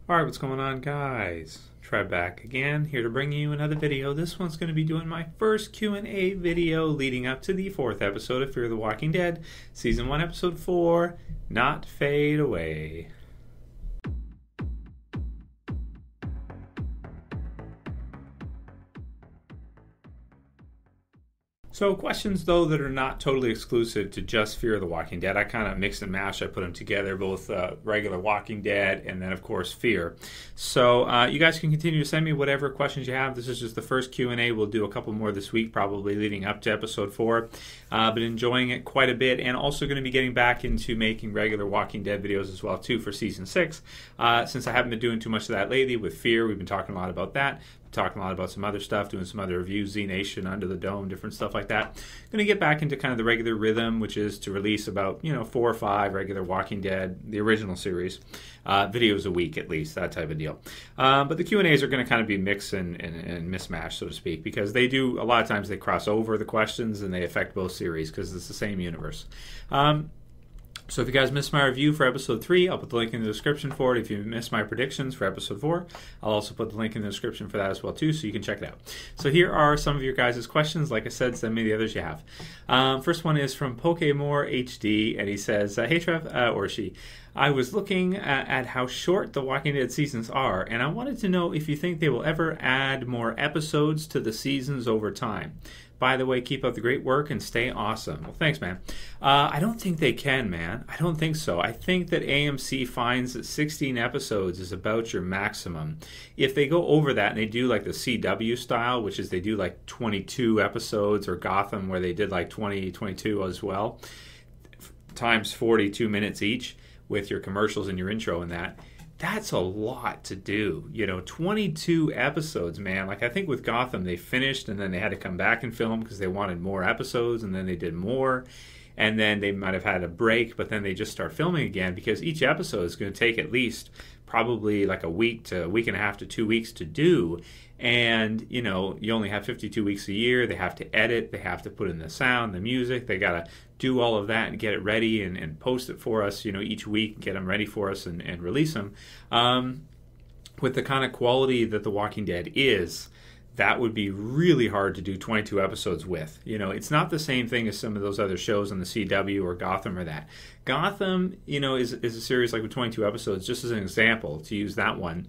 Alright, what's going on, guys? Trev back again, here to bring you another video. This one's going to be doing my first Q&A video leading up to the 4th episode of Fear the Walking Dead, Season 1, Episode 4, Not Fade Away. So questions, though, that are not totally exclusive to just Fear the Walking Dead. I kind of mix and mash. I put them together, both regular Walking Dead and then, of course, Fear. So you guys can continue to send me whatever questions you have. This is just the first Q&A. We'll do a couple more this week, probably leading up to Episode 4. But enjoying it quite a bit, and also going to be getting back into making regular Walking Dead videos as well, too, for Season 6. Since I haven't been doing too much of that lately with Fear, we've been talking a lot about that. Talking a lot about some other stuff, doing some other reviews, Z Nation, Under the Dome, different stuff like that. Going to get back into kind of the regular rhythm, which is to release about 4 or 5 regular Walking Dead, the original series, videos a week at least, that type of deal. But the Q&As are going to kind of be mix and mismatch, so to speak, because they do, a lot of times they cross over the questions and they affect both series because it's the same universe. So if you guys missed my review for Episode 3, I'll put the link in the description for it. If you missed my predictions for Episode 4, I'll also put the link in the description for that as well, too, so you can check it out. So here are some of your guys' questions. Like I said, send me the others you have. First one is from PokeamourHD, and he says, hey, Trev, or she, I was looking at how short the Walking Dead seasons are, and I wanted to know if you think they will ever add more episodes to the seasons over time. By the way, keep up the great work and stay awesome. Well, thanks, man. I don't think they can, man. I don't think so. I think that AMC finds that 16 episodes is about your maximum. If they go over that and they do like the CW style, which is they do like 22 episodes, or Gotham where they did like 22 as well, times 42 minutes each with your commercials and your intro and that, that's a lot to do. 22 episodes, man. Like, I think with Gotham, they finished and then they had to come back and film because they wanted more episodes, and then they did more. And then they might have had a break, but then they just start filming again because each episode is going to take at least probably like a week to a week and a half to 2 weeks to do. And, you only have 52 weeks a year. They have to edit. They have to put in the sound, the music. They got to do all of that and get it ready and post it for us, each week, get them ready for us and release them. With the kind of quality that The Walking Dead is, that would be really hard to do 22 episodes with. It's not the same thing as some of those other shows on the CW or Gotham or that. Gotham, is a series like with 22 episodes, just as an example, to use that one.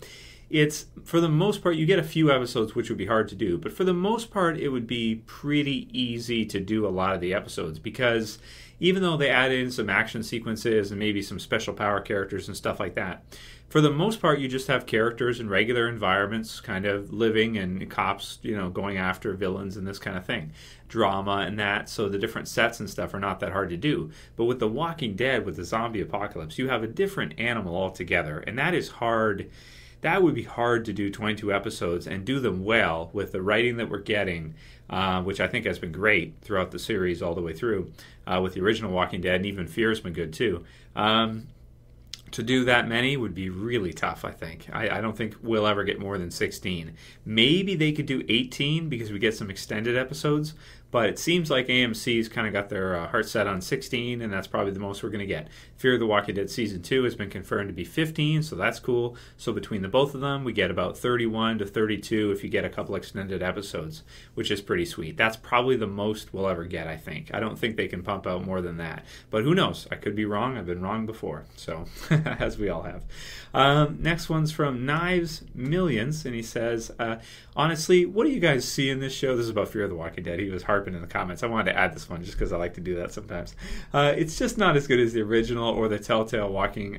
It's, for the most part, you get a few episodes which would be hard to do, but for the most part it would be pretty easy to do a lot of the episodes, because even though they add in some action sequences and maybe some special power characters and stuff like that, for the most part you just have characters in regular environments kind of living, and cops going after villains and this kind of thing, drama and that, so the different sets and stuff are not that hard to do. But with The Walking Dead, with the zombie apocalypse, you have a different animal altogether, and that is hard. That would be hard to do 22 episodes and do them well with the writing that we're getting, which I think has been great throughout the series all the way through, with the original Walking Dead, and even Fear's been good too. To do that many would be really tough, I think. I don't think we'll ever get more than 16. Maybe they could do 18 because we get some extended episodes, but it seems like AMC's kind of got their heart set on 16, and that's probably the most we're going to get. Fear the Walking Dead Season 2 has been confirmed to be 15, so that's cool. So between the both of them, we get about 31 to 32 if you get a couple extended episodes, which is pretty sweet. That's probably the most we'll ever get, I think. I don't think they can pump out more than that. But who knows? I could be wrong. I've been wrong before, so as we all have. Next one's from Knives Millions, and he says, honestly, what do you guys see in this show? This is about Fear the Walking Dead. He was harping in the comments. I wanted to add this one just because I like to do that sometimes. It's just not as good as the original or the Telltale Walking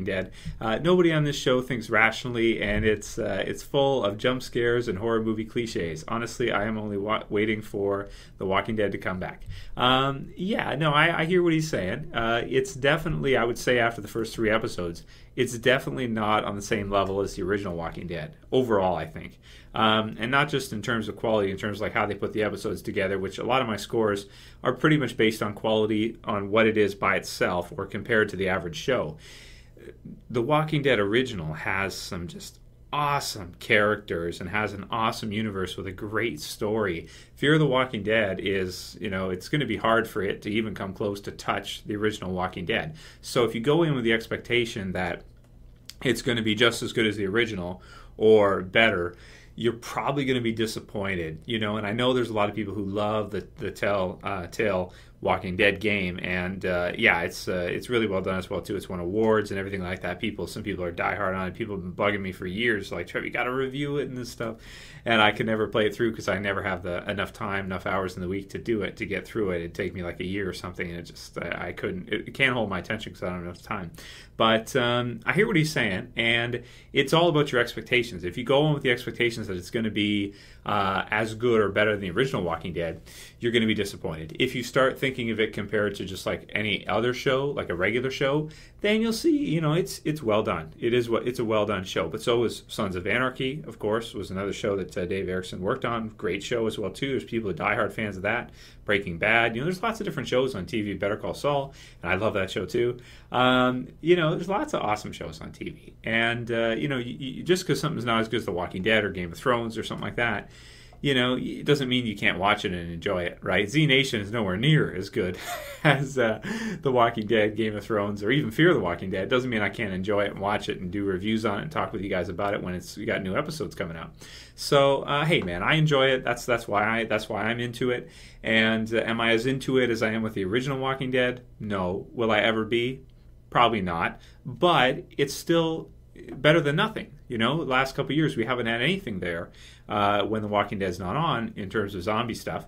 Dead. Nobody on this show thinks rationally, and it's full of jump scares and horror movie cliches. Honestly, I am only waiting for The Walking Dead to come back. I hear what he's saying. It's definitely, I would say, after the first 3 episodes, it's definitely not on the same level as the original Walking Dead overall, I think. And not just in terms of quality, in terms of like how they put the episodes together, which a lot of my scores are pretty much based on quality, on what it is by itself or compared to the average show. The Walking Dead original has some just awesome characters and has an awesome universe with a great story. Fear the Walking Dead is, it's going to be hard for it to even come close to touch the original Walking Dead. So if you go in with the expectation that it's going to be just as good as the original or better, you're probably going to be disappointed, And I know there's a lot of people who love the Telltale Walking Dead game, and it's really well done as well too. It's won awards and everything like that. Some people are diehard on it. People have been bugging me for years, like, Trev, you got to review it and this stuff, and I can never play it through because I never have enough time, enough hours in the week to do it, to get through it. It'd take me like a year or something, and I couldn't. It can't hold my attention because I don't have enough time. But I hear what he's saying, and it's all about your expectations. If you go in with the expectations that it's going to be as good or better than the original Walking Dead, you're going to be disappointed. If you start thinking of it compared to just like any other show, like a regular show, then you'll see, it's well done. It's a well done show. But so was Sons of Anarchy, of course, was another show that Dave Erickson worked on. Great show as well too. There's people who are diehard fans of that. Breaking Bad. There's lots of different shows on TV. Better Call Saul, and I love that show too. There's lots of awesome shows on TV, and just because something's not as good as The Walking Dead or Game of Thrones or something like that, it doesn't mean you can't watch it and enjoy it, right? Z Nation is nowhere near as good as The Walking Dead, Game of Thrones, or even Fear the Walking Dead. It doesn't mean I can't enjoy it and watch it and do reviews on it and talk with you guys about it when we got new episodes coming out. So, hey, man, I enjoy it. That's why I'm into it. And am I as into it as I am with the original Walking Dead? No. Will I ever be? Probably not. But it's still better than nothing. The last couple of years we haven't had anything there when The Walking Dead's not on in terms of zombie stuff.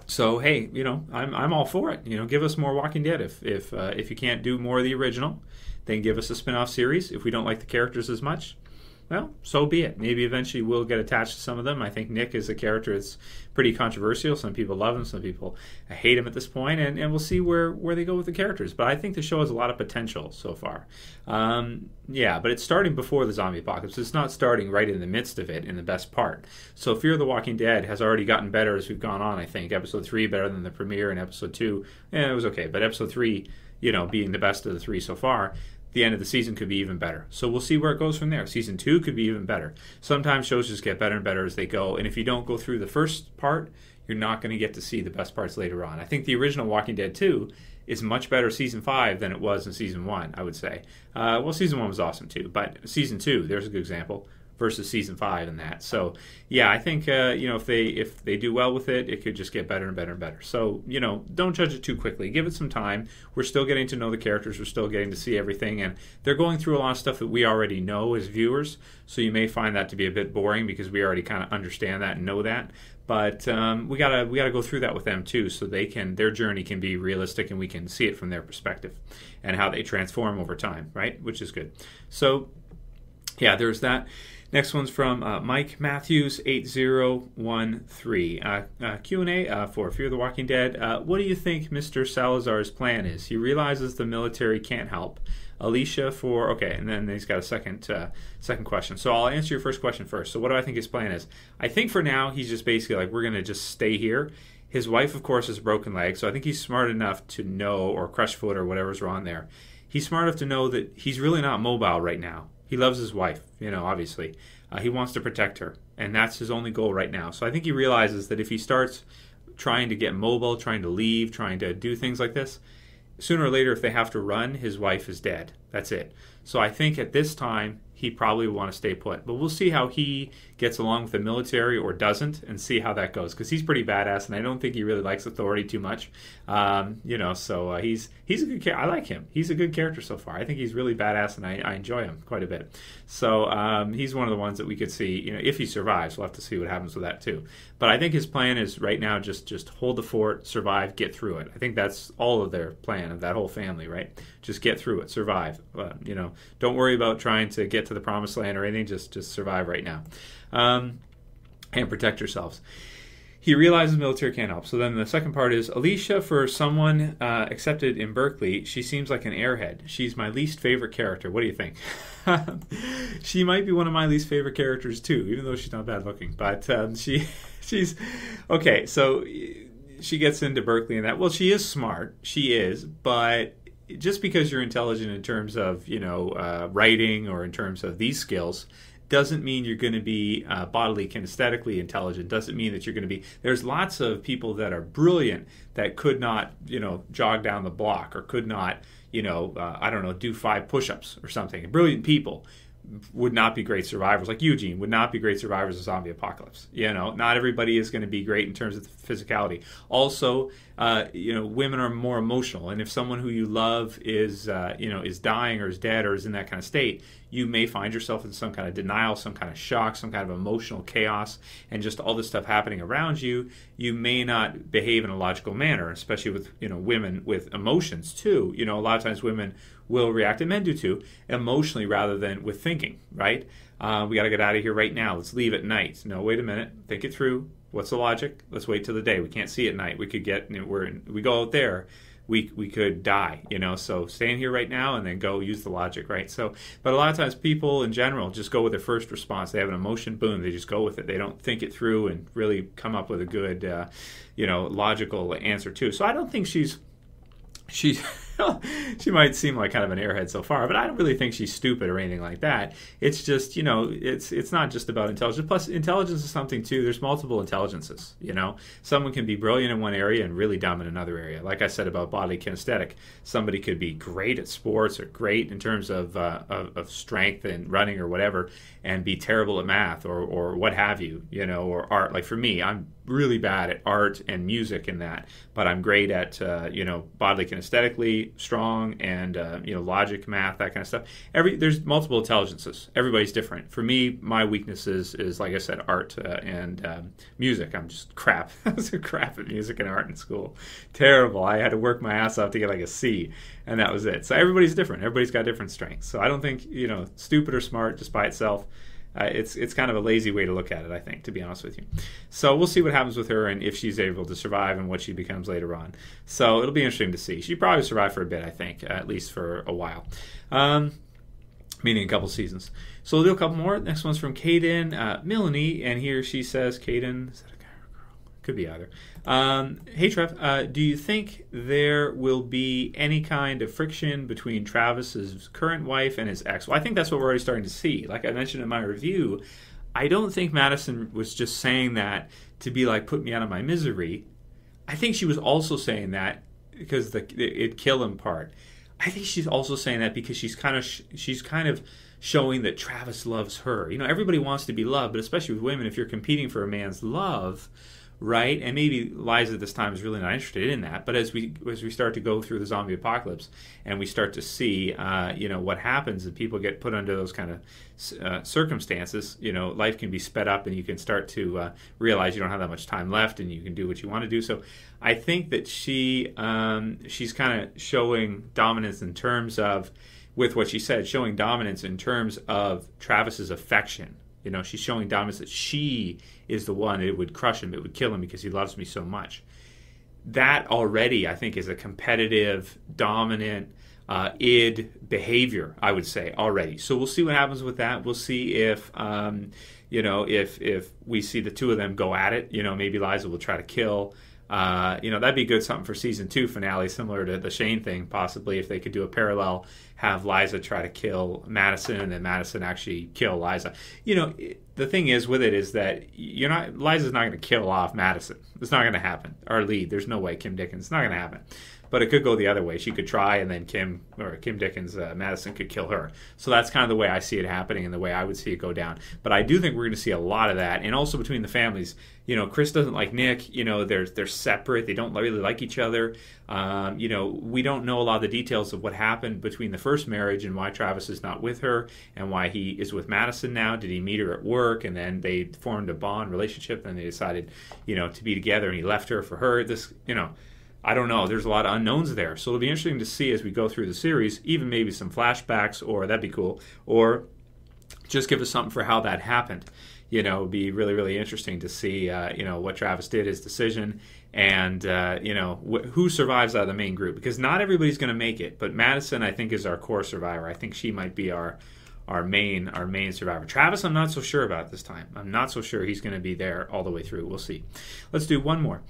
So hey, I'm all for it. Give us more Walking Dead. If you can't do more of the original, then give us a spin-off series. If we don't like the characters as much, well, so be it. Maybe eventually we'll get attached to some of them. I think Nick is a character that's pretty controversial. Some people love him, some people hate him at this point, and we'll see where they go with the characters. But I think the show has a lot of potential so far. But it's starting before the zombie apocalypse. It's not starting right in the midst of it in the best part. So Fear the Walking Dead has already gotten better as we've gone on, I think. Episode 3 better than the premiere, and Episode 2, it was okay. But Episode 3, being the best of the 3 so far, the end of the season could be even better. So we'll see where it goes from there. Season 2 could be even better. Sometimes shows just get better and better as they go, and if you don't go through the first part, you're not going to get to see the best parts later on. I think the original Walking Dead 2 is much better Season 5 than it was in Season 1, I would say. Season 1 was awesome too, but Season 2, there's a good example, versus Season 5 and that. So, yeah, I think, if they do well with it, it could just get better and better and better. So, don't judge it too quickly. Give it some time. We're still getting to know the characters. We're still getting to see everything. And they're going through a lot of stuff that we already know as viewers. So you may find that to be a bit boring because we already kind of understand that and know that. But we gotta go through that with them too, so their journey can be realistic and we can see it from their perspective and how they transform over time, right? Which is good. So, yeah, there's that. Next one's from Mike Matthews 8013. Q&A for Fear the Walking Dead. What do you think Mr. Salazar's plan is? He realizes the military can't help. Alicia and then he's got a second question. So I'll answer your first question first. So what do I think his plan is? I think for now he's just basically like, we're going to just stay here. His wife, of course, has a broken leg, so I think he's smart enough to know, or crushed foot or whatever's wrong there. He's smart enough to know that he's really not mobile right now. He loves his wife, obviously. He wants to protect her, and that's his only goal right now. So I think he realizes that if he starts trying to get mobile, trying to leave, trying to do things like this, sooner or later, if they have to run, his wife is dead. That's it. So I think at this time, he probably will want to stay put. But we'll see how he gets along with the military or doesn't, and see how that goes. Because he's pretty badass, and I don't think he really likes authority too much. So he's a good character. I like him. He's a good character so far. I think he's really badass, and I enjoy him quite a bit. So he's one of the ones that we could see, if he survives. We'll have to see what happens with that too. But I think his plan is right now just hold the fort, survive, get through it. I think that's all of their plan, of that whole family, right? Just get through it, survive. Don't worry about trying to get to the promised land or anything. Just survive right now, and protect yourselves. He realizes military can't help. So then the second part is, Alicia, for someone accepted in Berkeley, she seems like an airhead. She's my least favorite character. What do you think? She might be one of my least favorite characters too, even though she's not bad looking. But she's okay. So she gets into Berkeley and that. Well, she is smart. She is, but just because you're intelligent in terms of writing or in terms of these skills doesn't mean you're going to be bodily kinesthetically intelligent. Doesn't mean that you're going to be. There's lots of people that are brilliant that could not, jog down the block, or could not, I don't know, do 5 push-ups or something. Brilliant people would not be great survivors. Like Eugene would not be great survivors of zombie apocalypse. Not everybody is going to be great in terms of physicality. Also, women are more emotional, and if someone who you love is dying or is dead or is in that kind of state, you may find yourself in some kind of denial, some kind of shock, some kind of emotional chaos, and just all this stuff happening around you. You may not behave in a logical manner, especially with women with emotions too. A lot of times women will react, and men do too, emotionally rather than with thinking, right? We got to get out of here right now. Let's leave at night. No, wait a minute. Think it through. What's the logic? Let's wait till the day. We can't see at night. We could get, we go out there, we could die, so stay in here right now and then go use the logic, right? So, but a lot of times people in general just go with their first response. They have an emotion, boom, they just go with it. They don't think it through and really come up with a good, logical answer too. So I don't think she's she might seem like kind of an airhead so far, but I don't really think she's stupid or anything like that. It's just, it's not just about intelligence. Plus, intelligence is something too. There's multiple intelligences, Someone can be brilliant in one area and really dumb in another area. Like I said about bodily kinesthetic, somebody could be great at sports or great in terms of strength and running or whatever, and be terrible at math or what have you, or art. Like for me, I'm really bad at art and music and that, but I'm great at bodily kinesthetically strong and logic, math, that kind of stuff. There's multiple intelligences. Everybody's different. For me, my weakness is like I said, art and music. I'm just crap. I was crap at music and art in school. Terrible. I had to work my ass off to get like a C, and that was it. So everybody's different. Everybody's got different strengths. So I don't think stupid or smart just by itself. It's kind of a lazy way to look at it, I think, to be honest with you. So we'll see what happens with her and if she's able to survive and what she becomes later on. So it'll be interesting to see. She'll probably survive for a bit, I think, at least for a while, meaning a couple seasons. So we'll do a couple more. Next one's from Caden Melanie, and here she says, Caden, is that a guy or a girl? Could be either. Hey Trev, do you think there will be any kind of friction between Travis's current wife and his ex? Well, I think that's what we're already starting to see. Like I mentioned in my review, I don't think Madison was just saying that to be like, put me out of my misery. I think she was also saying that because it kill him part. I think she's also saying that because she's kind of showing that Travis loves her. Everybody wants to be loved, but especially with women, if you're competing for a man's love, right? And maybe Liza at this time is really not interested in that. But as we start to go through the zombie apocalypse and we start to see, what happens and people get put under those kind of circumstances, life can be sped up and you can start to realize you don't have that much time left and you can do what you want to do. So I think that she's kind of showing dominance in terms of, with what she said, showing dominance in terms of Travis's affection. She's showing dominance that she is the one. It would crush him. It would kill him because he loves me so much. That already, I think, is a competitive, dominant, id behavior, I would say, already. So we'll see what happens with that. We'll see if, if we see the two of them go at it. Maybe Liza will try to kill. That'd be good, something for season 2 finale, similar to the Shane thing, possibly, if they could do a parallel, have Liza try to kill Madison and then Madison actually kill Liza. The thing is with it is that Liza's not going to kill off Madison. It's not going to happen. Our lead, there's no way, Kim Dickens, it's not going to happen. But it could go the other way. She could try, and then Kim Dickens, Madison could kill her. So that's kind of the way I see it happening and the way I would see it go down. But I do think we're going to see a lot of that. And also between the families, Chris doesn't like Nick. They're separate. They don't really like each other. We don't know a lot of the details of what happened between the first marriage and why Travis is not with her and why he is with Madison now. Did he meet her at work and then they formed a bond relationship and they decided, to be together and he left her for her? I don't know. There's a lot of unknowns there. So it'll be interesting to see as we go through the series, even maybe some flashbacks, or that'd be cool, or just give us something for how that happened. It'd be really, really interesting to see, what Travis did, his decision, and, who survives out of the main group. Because not everybody's going to make it, but Madison, I think, is our core survivor. I think she might be our our main survivor. Travis, I'm not so sure about this time. I'm not so sure he's going to be there all the way through. We'll see. Let's do one more.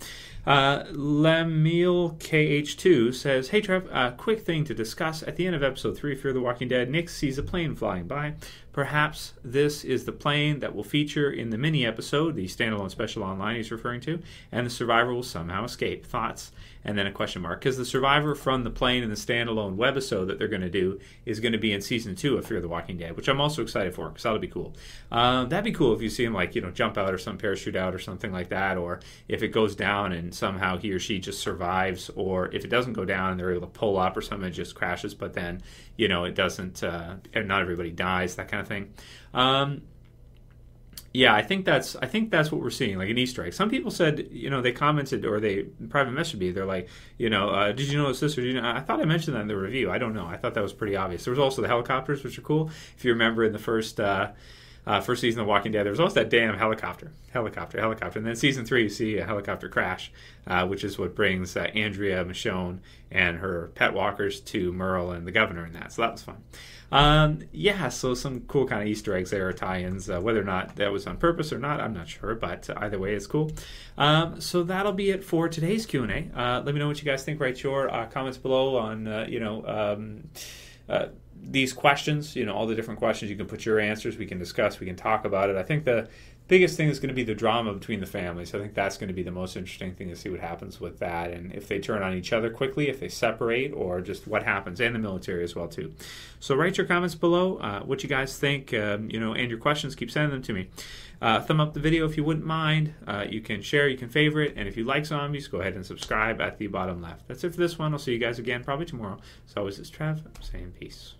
Lemil KH2 says, "Hey Trev, quick thing to discuss. At the end of episode 3 of Fear the Walking Dead, Nick sees a plane flying by. Perhaps this is the plane that will feature in the mini episode, the standalone special online he's referring to, and the survivor will somehow escape. Thoughts?" And then a question mark. Because the survivor from the plane in the standalone webisode that they're going to do is going to be in season 2 of Fear the Walking Dead, which I'm also excited for, because that'll be cool. That'd be cool if you see him, like, jump out or some parachute out or something like that, or if it goes down and somehow he or she just survives, or if it doesn't go down and they're able to pull up or something, it just crashes, but then, it doesn't, not everybody dies, that kind of thing. Yeah, I think that's what we're seeing, like an Easter egg. Some people said, they commented or they private messaged me. They're like, did you notice this or did you know? I thought I mentioned that in the review. I don't know. I thought that was pretty obvious. There was also the helicopters, which are cool. If you remember in the first season of Walking Dead, there was always that damn helicopter. And then season 3, you see a helicopter crash, which is what brings Andrea, Michonne, and her pet walkers to Merle and the governor and that. So that was fun. So some cool kind of Easter eggs there, or tie-ins. Whether or not that was on purpose or not, I'm not sure, but either way, it's cool. So that'll be it for today's Q&A. Let me know what you guys think. Write your comments below on, these questions, all the different questions. You can put your answers. We can discuss. We can talk about it. I think the biggest thing is going to be the drama between the families. I think that's going to be the most interesting thing to see what happens with that, and if they turn on each other quickly, if they separate, or just what happens, and the military as well too. So write your comments below, what you guys think, and your questions. Keep sending them to me. Thumb up the video if you wouldn't mind. You can share, you can favorite, and if you like zombies, go ahead and subscribe at the bottom left. That's it for this one. I'll see you guys again probably tomorrow. So always, it's Trev saying peace.